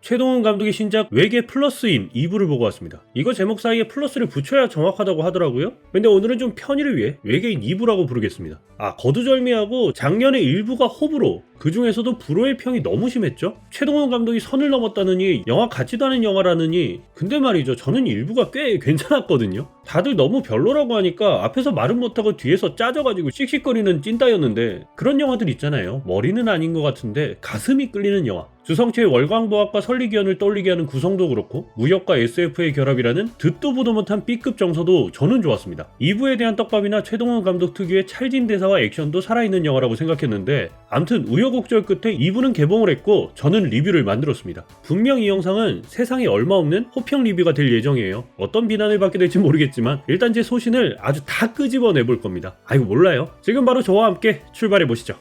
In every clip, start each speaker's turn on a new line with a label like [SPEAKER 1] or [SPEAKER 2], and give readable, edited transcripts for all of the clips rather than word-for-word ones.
[SPEAKER 1] 최동훈 감독의 신작 외계 플러스인 2부를 보고 왔습니다. 이거 제목 사이에 플러스를 붙여야 정확하다고 하더라고요. 근데 오늘은 좀 편의를 위해 외계인 2부라고 부르겠습니다. 거두절미하고 작년에 1부가 호불호, 그 중에서도 불호의 평이 너무 심했죠? 최동훈 감독이 선을 넘었다느니 영화 같지도 않은 영화라느니. 근데 말이죠, 저는 1부가 꽤 괜찮았거든요. 다들 너무 별로라고 하니까 앞에서 말은 못하고 뒤에서 짜져가지고 씩씩거리는 찐따였는데, 그런 영화들 있잖아요. 머리는 아닌 것 같은데 가슴이 끌리는 영화. 주성치의 월광보학과 설리기원을 떠올리게 하는 구성도 그렇고 무협과 SF의 결합이라는 듣도 보도 못한 B급 정서도 저는 좋았습니다. 2부에 대한 떡밥이나 최동훈 감독 특유의 찰진 대사와 액션도 살아있는 영화라고 생각했는데, 암튼 우여곡절 끝에 2부는 개봉을 했고 저는 리뷰를 만들었습니다. 분명 이 영상은 세상에 얼마 없는 호평 리뷰가 될 예정이에요. 어떤 비난을 받게 될지 모르겠지만 일단 제 소신을 아주 다 끄집어내볼 겁니다. 이거 몰라요. 지금 바로 저와 함께 출발해보시죠.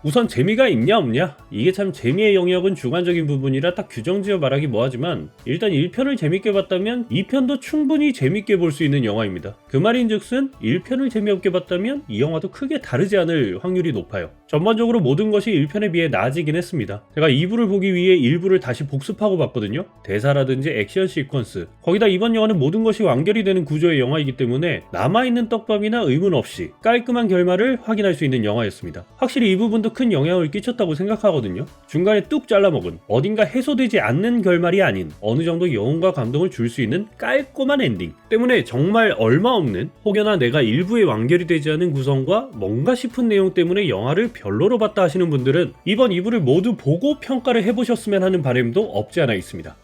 [SPEAKER 1] 우선 재미가 있냐 없냐? 이게 참 재미의 영역은 주관적인 부분이라 딱 규정지어 말하기 뭐하지만, 일단 1편을 재밌게 봤다면 2편도 충분히 재밌게 볼 수 있는 영화입니다. 그 말인즉슨 1편을 재미없게 봤다면 이 영화도 크게 다르지 않을 확률이 높아요. 전반적으로 모든 것이 1편에 비해 나아지긴 했습니다. 제가 2부를 보기 위해 1부를 다시 복습하고 봤거든요. 대사라든지 액션 시퀀스, 거기다 이번 영화는 모든 것이 완결이 되는 구조의 영화이기 때문에 남아있는 떡밥이나 의문 없이 깔끔한 결말을 확인할 수 있는 영화였습니다. 확실히 이 부분도 큰 영향을 끼쳤다고 생각하거든요. 중간에 뚝 잘라먹은, 어딘가 해소되지 않는 결말이 아닌 어느 정도 여운과 감동을 줄 수 있는 깔끔한 엔딩 때문에 정말 얼마 없는, 혹여나 내가 일부에 완결이 되지 않은 구성과 뭔가 싶은 내용 때문에 영화를 별로로 봤다 하시는 분들은 이번 2부를 모두 보고 평가를 해보셨으면 하는 바람도 없지 않아 있습니다.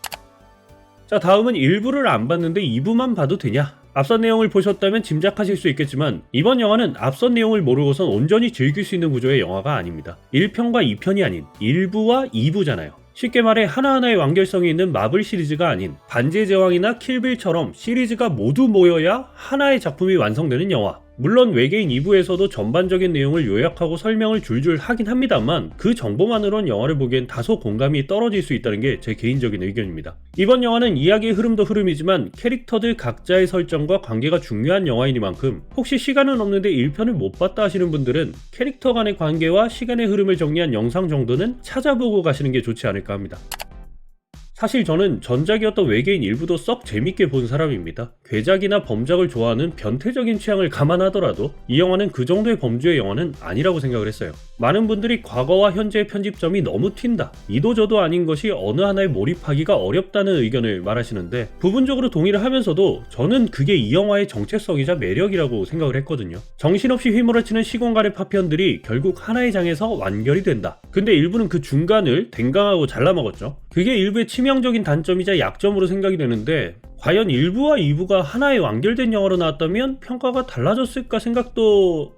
[SPEAKER 1] 자, 다음은 1부를 안 봤는데 2부만 봐도 되냐? 앞선 내용을 보셨다면 짐작하실 수 있겠지만 이번 영화는 앞선 내용을 모르고선 온전히 즐길 수 있는 구조의 영화가 아닙니다. 1편과 2편이 아닌 1부와 2부잖아요. 쉽게 말해 하나하나의 완결성이 있는 마블 시리즈가 아닌 반지의 제왕이나 킬빌처럼 시리즈가 모두 모여야 하나의 작품이 완성되는 영화. 물론 외계인 2부에서도 전반적인 내용을 요약하고 설명을 줄줄 하긴 합니다만, 그 정보만으론 영화를 보기엔 다소 공감이 떨어질 수 있다는 게 제 개인적인 의견입니다. 이번 영화는 이야기의 흐름도 흐름이지만 캐릭터들 각자의 설정과 관계가 중요한 영화이니만큼 혹시 시간은 없는데 1편을 못 봤다 하시는 분들은 캐릭터 간의 관계와 시간의 흐름을 정리한 영상 정도는 찾아보고 가시는 게 좋지 않을까 합니다. 사실 저는 전작이었던 외계인 1부도 썩 재밌게 본 사람입니다. 괴작이나 범작을 좋아하는 변태적인 취향을 감안하더라도 이 영화는 그 정도의 범주의 영화는 아니라고 생각을 했어요. 많은 분들이 과거와 현재의 편집점이 너무 튄다, 이도저도 아닌 것이 어느 하나에 몰입하기가 어렵다는 의견을 말하시는데, 부분적으로 동의를 하면서도 저는 그게 이 영화의 정체성이자 매력이라고 생각을 했거든요. 정신없이 휘몰아치는 시공간의 파편들이 결국 하나의 장에서 완결이 된다. 근데 일부는 그 중간을 댕강하고 잘라먹었죠. 그게 일부의 치명적인 단점이자 약점으로 생각이 되는데, 과연 1부와 2부가 하나의 완결된 영화로 나왔다면 평가가 달라졌을까 생각도...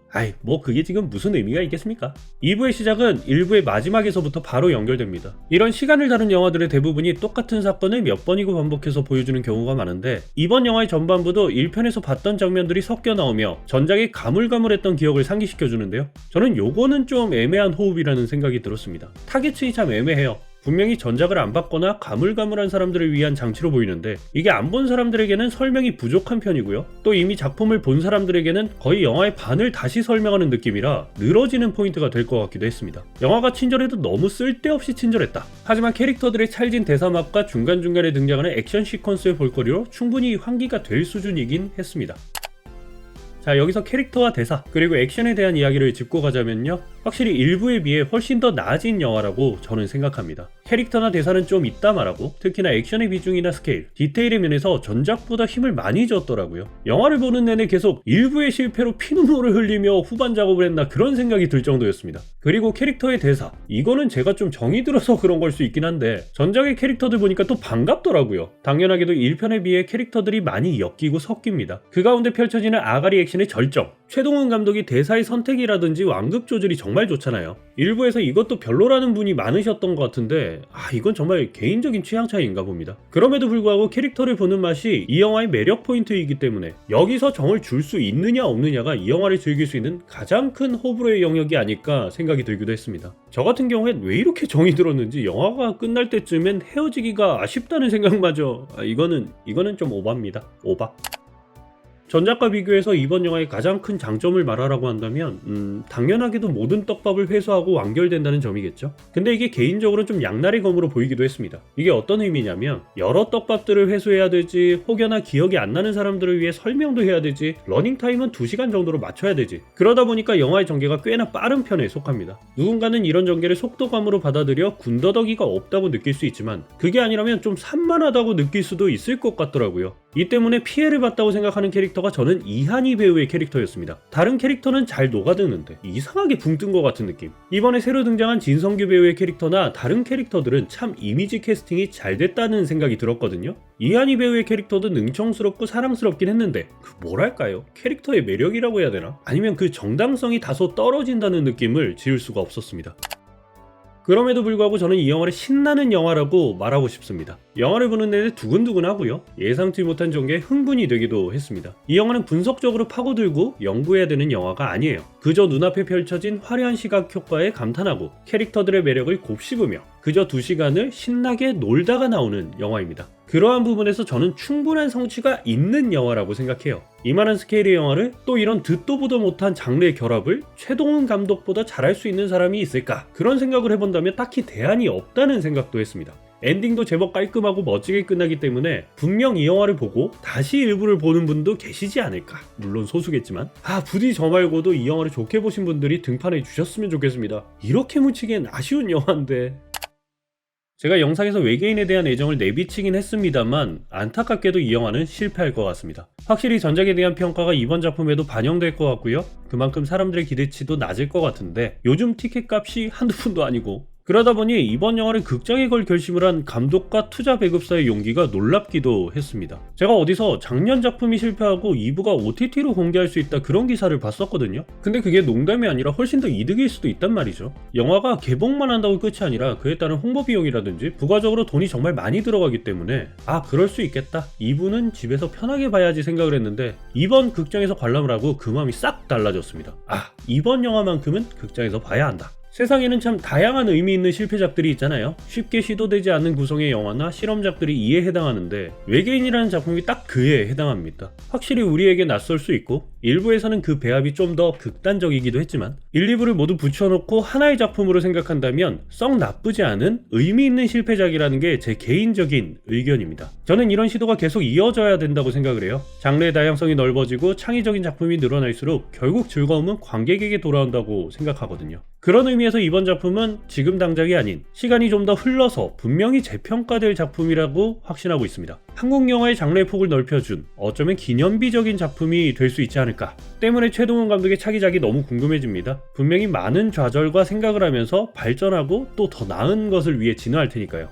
[SPEAKER 1] 그게 지금 무슨 의미가 있겠습니까? 2부의 시작은 1부의 마지막에서부터 바로 연결됩니다. 이런 시간을 다룬 영화들의 대부분이 똑같은 사건을 몇 번이고 반복해서 보여주는 경우가 많은데, 이번 영화의 전반부도 1편에서 봤던 장면들이 섞여 나오며 전작의 가물가물했던 기억을 상기시켜주는데요. 저는 요거는 좀 애매한 호흡이라는 생각이 들었습니다. 타겟층이 참 애매해요. 분명히 전작을 안 봤거나 가물가물한 사람들을 위한 장치로 보이는데, 이게 안 본 사람들에게는 설명이 부족한 편이고요. 또 이미 작품을 본 사람들에게는 거의 영화의 반을 다시 설명하는 느낌이라 늘어지는 포인트가 될 것 같기도 했습니다. 영화가 친절해도 너무 쓸데없이 친절했다. 하지만 캐릭터들의 찰진 대사막과 중간중간에 등장하는 액션 시퀀스의 볼거리로 충분히 환기가 될 수준이긴 했습니다. 자, 여기서 캐릭터와 대사 그리고 액션에 대한 이야기를 짚고 가자면요, 확실히 1부에 비해 훨씬 더 나아진 영화라고 저는 생각합니다. 캐릭터나 대사는 좀 있다 말하고 특히나 액션의 비중이나 스케일, 디테일의 면에서 전작보다 힘을 많이 줬더라고요. 영화를 보는 내내 계속 1부의 실패로 피눈물을 흘리며 후반 작업을 했나 그런 생각이 들 정도였습니다. 그리고 캐릭터의 대사, 이거는 제가 좀 정이 들어서 그런 걸 수 있긴 한데 전작의 캐릭터들 보니까 또 반갑더라고요. 당연하게도 1편에 비해 캐릭터들이 많이 엮이고 섞입니다. 그 가운데 펼쳐지는 아가리 액션의 절정, 최동훈 감독이 대사의 선택이라든지 완급 조절이 정말 좋잖아요. 일부에서 이것도 별로라는 분이 많으셨던 것 같은데 이건 정말 개인적인 취향 차이인가 봅니다. 그럼에도 불구하고 캐릭터를 보는 맛이 이 영화의 매력 포인트이기 때문에 여기서 정을 줄 수 있느냐 없느냐가 이 영화를 즐길 수 있는 가장 큰 호불호의 영역이 아닐까 생각이 들기도 했습니다. 저 같은 경우엔 왜 이렇게 정이 들었는지 영화가 끝날 때쯤엔 헤어지기가 아쉽다는 생각마저 이거는 좀 오바입니다. 오바. 전작과 비교해서 이번 영화의 가장 큰 장점을 말하라고 한다면 당연하게도 모든 떡밥을 회수하고 완결된다는 점이겠죠. 근데 이게 개인적으로 좀 양날의 검으로 보이기도 했습니다. 이게 어떤 의미냐면 여러 떡밥들을 회수해야 되지, 혹여나 기억이 안 나는 사람들을 위해 설명도 해야 되지, 러닝타임은 2시간 정도로 맞춰야 되지. 그러다 보니까 영화의 전개가 꽤나 빠른 편에 속합니다. 누군가는 이런 전개를 속도감으로 받아들여 군더더기가 없다고 느낄 수 있지만 그게 아니라면 좀 산만하다고 느낄 수도 있을 것 같더라고요. 이 때문에 피해를 봤다고 생각하는 캐릭터가 저는 이한희 배우의 캐릭터였습니다. 다른 캐릭터는 잘 녹아드는데 이상하게 붕 뜬 것 같은 느낌. 이번에 새로 등장한 진성규 배우의 캐릭터나 다른 캐릭터들은 참 이미지 캐스팅이 잘 됐다는 생각이 들었거든요. 이한희 배우의 캐릭터도 능청스럽고 사랑스럽긴 했는데 뭐랄까요? 캐릭터의 매력이라고 해야 되나? 아니면 그 정당성이 다소 떨어진다는 느낌을 지울 수가 없었습니다. 그럼에도 불구하고 저는 이 영화를 신나는 영화라고 말하고 싶습니다. 영화를 보는 내내 두근두근하고요. 예상치 못한 전개에 흥분이 되기도 했습니다. 이 영화는 분석적으로 파고들고 연구해야 되는 영화가 아니에요. 그저 눈앞에 펼쳐진 화려한 시각 효과에 감탄하고 캐릭터들의 매력을 곱씹으며 그저 2시간을 신나게 놀다가 나오는 영화입니다. 그러한 부분에서 저는 충분한 성취가 있는 영화라고 생각해요. 이만한 스케일의 영화를 또 이런 듣도 보도 못한 장르의 결합을 최동훈 감독보다 잘할 수 있는 사람이 있을까? 그런 생각을 해본다면 딱히 대안이 없다는 생각도 했습니다. 엔딩도 제법 깔끔하고 멋지게 끝나기 때문에 분명 이 영화를 보고 다시 일부를 보는 분도 계시지 않을까. 물론 소수겠지만 부디 저 말고도 이 영화를 좋게 보신 분들이 등판해 주셨으면 좋겠습니다. 이렇게 묻히기엔 아쉬운 영화인데. 제가 영상에서 외계인에 대한 애정을 내비치긴 했습니다만 안타깝게도 이 영화는 실패할 것 같습니다. 확실히 전작에 대한 평가가 이번 작품에도 반영될 것 같고요. 그만큼 사람들의 기대치도 낮을 것 같은데 요즘 티켓값이 한두 푼도 아니고 그러다 보니 이번 영화를 극장에 걸 결심을 한 감독과 투자 배급사의 용기가 놀랍기도 했습니다. 제가 어디서 작년 작품이 실패하고 2부가 OTT로 공개할 수 있다 그런 기사를 봤었거든요. 근데 그게 농담이 아니라 훨씬 더 이득일 수도 있단 말이죠. 영화가 개봉만 한다고 끝이 아니라 그에 따른 홍보 비용이라든지 부가적으로 돈이 정말 많이 들어가기 때문에 그럴 수 있겠다. 2부는 집에서 편하게 봐야지 생각을 했는데 이번 극장에서 관람을 하고 그 마음이 싹 달라졌습니다. 이번 영화만큼은 극장에서 봐야 한다. 세상에는 참 다양한 의미 있는 실패작들이 있잖아요. 쉽게 시도되지 않는 구성의 영화나 실험작들이 이에 해당하는데 외계인이라는 작품이 딱 그에 해당합니다. 확실히 우리에게 낯설 수 있고 일부에서는 그 배합이 좀 더 극단적이기도 했지만 1, 2부를 모두 붙여놓고 하나의 작품으로 생각한다면 썩 나쁘지 않은 의미 있는 실패작이라는 게 제 개인적인 의견입니다. 저는 이런 시도가 계속 이어져야 된다고 생각을 해요. 장르의 다양성이 넓어지고 창의적인 작품이 늘어날수록 결국 즐거움은 관객에게 돌아온다고 생각하거든요. 그런 의미에서 이번 작품은 지금 당장이 아닌 시간이 좀 더 흘러서 분명히 재평가될 작품이라고 확신하고 있습니다. 한국 영화의 장르의 폭을 넓혀준 어쩌면 기념비적인 작품이 될 수 있지 않을까. 때문에 최동훈 감독의 차기작이 너무 궁금해집니다. 분명히 많은 좌절과 생각을 하면서 발전하고 또 더 나은 것을 위해 진화할 테니까요.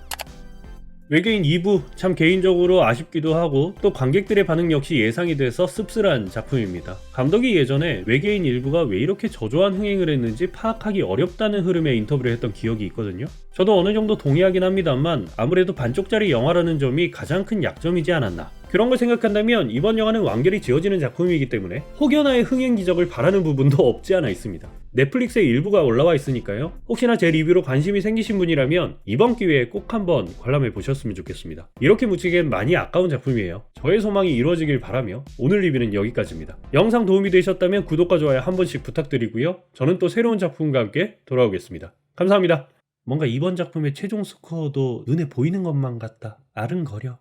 [SPEAKER 1] 외계인 2부 참 개인적으로 아쉽기도 하고 또 관객들의 반응 역시 예상이 돼서 씁쓸한 작품입니다. 감독이 예전에 외계인 1부가 왜 이렇게 저조한 흥행을 했는지 파악하기 어렵다는 흐름의 인터뷰를 했던 기억이 있거든요. 저도 어느 정도 동의하긴 합니다만 아무래도 반쪽짜리 영화라는 점이 가장 큰 약점이지 않았나. 그런 걸 생각한다면 이번 영화는 완결이 지어지는 작품이기 때문에 혹여나의 흥행 기적을 바라는 부분도 없지 않아 있습니다. 넷플릭스에 일부가 올라와 있으니까요. 혹시나 제 리뷰로 관심이 생기신 분이라면 이번 기회에 꼭 한번 관람해 보셨으면 좋겠습니다. 이렇게 묻히기엔 많이 아까운 작품이에요. 저의 소망이 이루어지길 바라며 오늘 리뷰는 여기까지입니다. 영상 도움이 되셨다면 구독과 좋아요 한 번씩 부탁드리고요. 저는 또 새로운 작품과 함께 돌아오겠습니다. 감사합니다. 뭔가 이번 작품의 최종 스코어도 눈에 보이는 것만 같다. 아른거려.